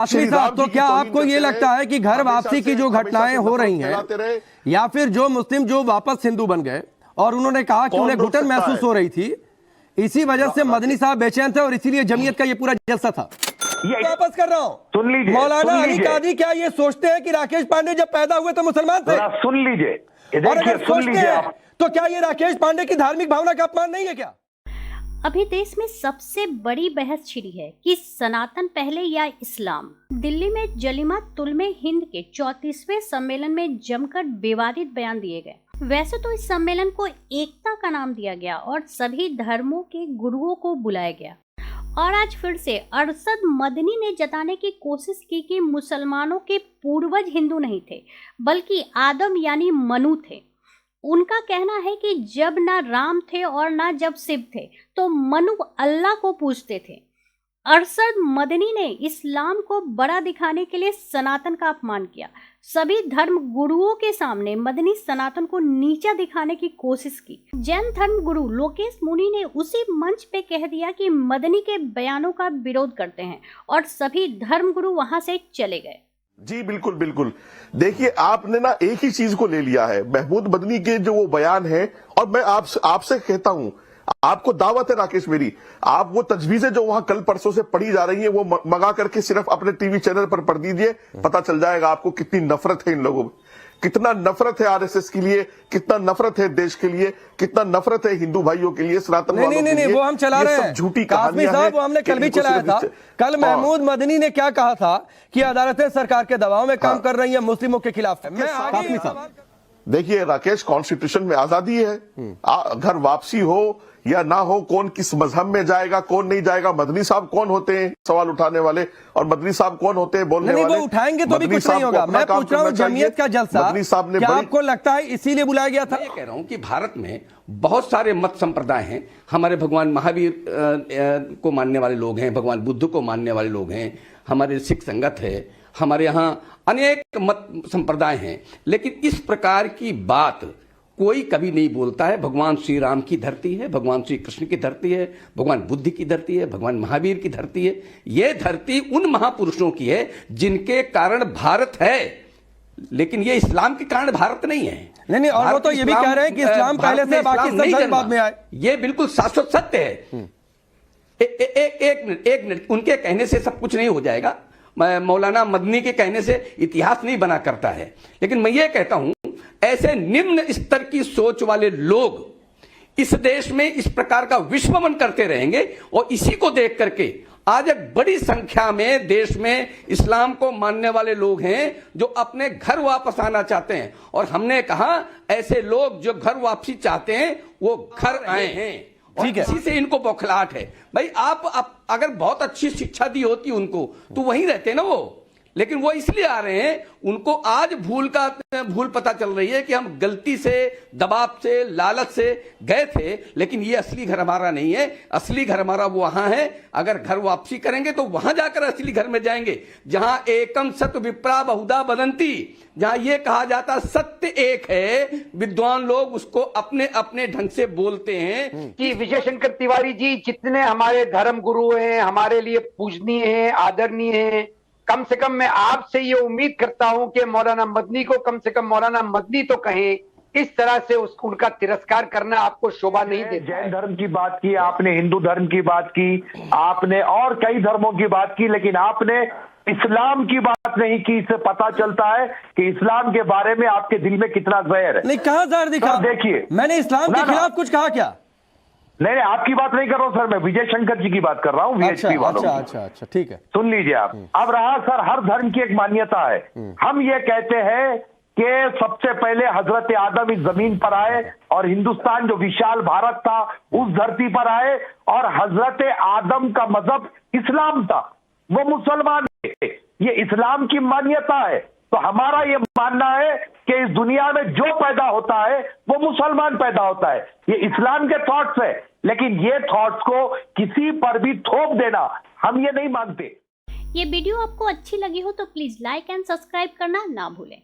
आखिरी साहब, तो क्या आपको ये लगता है कि घर वापसी की जो घटनाएं हो रही हैं, या फिर जो मुस्लिम जो वापस हिंदू बन गए और उन्होंने कहा कि उन्हें घुटन महसूस हो रही थी, इसी वजह से मदनी साहब बेचैन थे और इसीलिए जमीयत का ये पूरा जलसा था? वापस कर रहा हूं, सुन लीजिए, मौलाना अली कादी क्या ये सोचते हैं कि राकेश पांडे जब पैदा हुए तो मुसलमान थे? सुन लीजिए, और अगर सोचते हैं तो क्या ये राकेश पांडे की धार्मिक भावना का अपमान नहीं है क्या? अभी देश में सबसे बड़ी बहस छिड़ी है कि सनातन पहले या इस्लाम। दिल्ली में जलीमा तुलमे हिंद के 34वें सम्मेलन में जमकर विवादित बयान दिए गए। वैसे तो इस सम्मेलन को एकता का नाम दिया गया और सभी धर्मों के गुरुओं को बुलाया गया, और आज फिर से अरशद मदनी ने जताने की कोशिश की कि मुसलमानों के पूर्वज हिंदू नहीं थे बल्कि आदम यानी मनु थे। उनका कहना है कि जब ना राम थे और ना जब शिव थे तो मनु अल्लाह को पूजते थे। अरशद मदनी ने इस्लाम को बड़ा दिखाने के लिए सनातन का अपमान किया। सभी धर्म गुरुओं के सामने मदनी सनातन को नीचा दिखाने की कोशिश की। जैन धर्म गुरु लोकेश मुनि ने उसी मंच पे कह दिया कि मदनी के बयानों का विरोध करते हैं और सभी धर्म गुरु वहां से चले गए। जी बिल्कुल बिल्कुल। देखिए, आपने ना एक ही चीज को ले लिया है, महमूद मदनी के जो वो बयान है, और मैं आपसे कहता हूं, आपको दावत है राकेश मेरी, आप वो तजवीजें जो वहां कल परसों से पढ़ी जा रही है वो मंगा करके सिर्फ अपने टीवी चैनल पर पढ़ दीजिए, पता चल जाएगा आपको कितनी नफरत है इन लोगों में, कितना नफरत है आरएसएस के लिए, कितना नफरत है देश के लिए, कितना नफरत है हिंदू भाइयों के लिए, सनातन वालों के लिए। नहीं, वो हम चला रहे हैं, झूठी कहानियां हैं, वो हमने कल भी चलाया था। कल महमूद मदनी ने क्या कहा था कि अदालतें सरकार के दबाव में काम कर रही है, मुस्लिमों के खिलाफ है। देखिए राकेश, कॉन्स्टिट्यूशन में आजादी है, घर वापसी हो या ना हो, कौन किस मजहब में जाएगा कौन नहीं जाएगा, मदनी साहब कौन होते हैं सवाल उठाने वाले, और मदनी साहब कौन होते हैं बोलने वाले? वो उठाएंगे तो भी कुछ नहीं होगा। मैं पूछ रहा हूं जमीयत का जलसा मदनी साहब ने, क्या आपको लगता है इसीलिए बुलाया गया था? मैं कह रहा हूं कि भारत में बहुत सारे मत संप्रदाय हैं। हमारे भगवान महावीर को मानने वाले लोग हैं, भगवान बुद्ध को मानने वाले लोग हैं, हमारे सिख संगत है, हमारे यहाँ अनेक मत संप्रदाय हैं, लेकिन इस प्रकार की बात कोई कभी नहीं बोलता है। भगवान श्री राम की धरती है, भगवान श्री कृष्ण की धरती है, भगवान बुद्ध की धरती है, भगवान महावीर की धरती है। ये धरती उन महापुरुषों की है जिनके कारण भारत है, लेकिन ये इस्लाम के कारण भारत नहीं है। नहीं, और वो तो ये भी कह रहे हैं कि इस्लाम पहले से, बाकी सब धर्म बाद में आए। ये बिल्कुल शाश्वत सत्य है। एक मिनट, उनके कहने से सब कुछ नहीं हो जाएगा। मौलाना मदनी के कहने से इतिहास नहीं बना करता है, लेकिन मैं ये कहता हूं ऐसे निम्न स्तर की सोच वाले लोग इस देश में इस प्रकार का विश्वमन करते रहेंगे, और इसी को देख करके आज एक बड़ी संख्या में देश में इस्लाम को मानने वाले लोग हैं जो अपने घर वापस आना चाहते हैं। और हमने कहा ऐसे लोग जो घर वापसी चाहते हैं वो घर आए हैं, और इसी से इनको बौखलाहट है। भाई आप अगर बहुत अच्छी शिक्षा दी होती उनको तो वहीं रहते ना वो, लेकिन वो इसलिए आ रहे हैं, उनको आज भूल पता चल रही है कि हम गलती से, दबाव से, लालच से गए थे, लेकिन ये असली घर हमारा नहीं है। असली घर हमारा वहां है। अगर घर वापसी करेंगे तो वहां जाकर असली घर में जाएंगे जहां एकम सत्य विप्रा बहुधा बदंती, जहां ये कहा जाता सत्य एक है, विद्वान लोग उसको अपने अपने ढंग से बोलते हैं। कि विजय शंकर तिवारी जी, जितने हमारे धर्म गुरु हैं, हमारे लिए पूजनीय हैं, आदरणीय हैं, कम से कम मैं आपसे ये उम्मीद करता हूं कि मौलाना मदनी को कम से कम मौलाना मदनी तो कहें। इस तरह से उनका तिरस्कार करना आपको शोभा नहीं देता। जैन धर्म की बात की आपने, हिंदू धर्म की बात की आपने, और कई धर्मों की बात की, लेकिन आपने इस्लाम की बात नहीं की। इससे पता चलता है कि इस्लाम के बारे में आपके दिल में कितना जहर है। नहीं, कहां जहर दिखा? देखिए, मैंने इस्लाम के खिलाफ कुछ कहा क्या? नहीं, आपकी बात नहीं कर रहा हूं सर, मैं विजय शंकर जी की बात कर रहा हूं, वीएचपी वालों की। अच्छा, ठीक है, सुन लीजिए आप। अब रहा सर, हर धर्म की एक मान्यता है। हम ये कहते हैं कि सबसे पहले हजरत आदम इस जमीन पर आए और हिंदुस्तान जो विशाल भारत था उस धरती पर आए, और हजरत आदम का मजहब इस्लाम था, वो मुसलमान थे। ये इस्लाम की मान्यता है। तो हमारा ये मानना है कि इस दुनिया में जो पैदा होता है वो मुसलमान पैदा होता है। ये इस्लाम के थॉट्स है, लेकिन ये थॉट्स को किसी पर भी थोप देना हम ये नहीं मानते। ये वीडियो आपको अच्छी लगी हो तो प्लीज लाइक एंड सब्सक्राइब करना ना भूलें।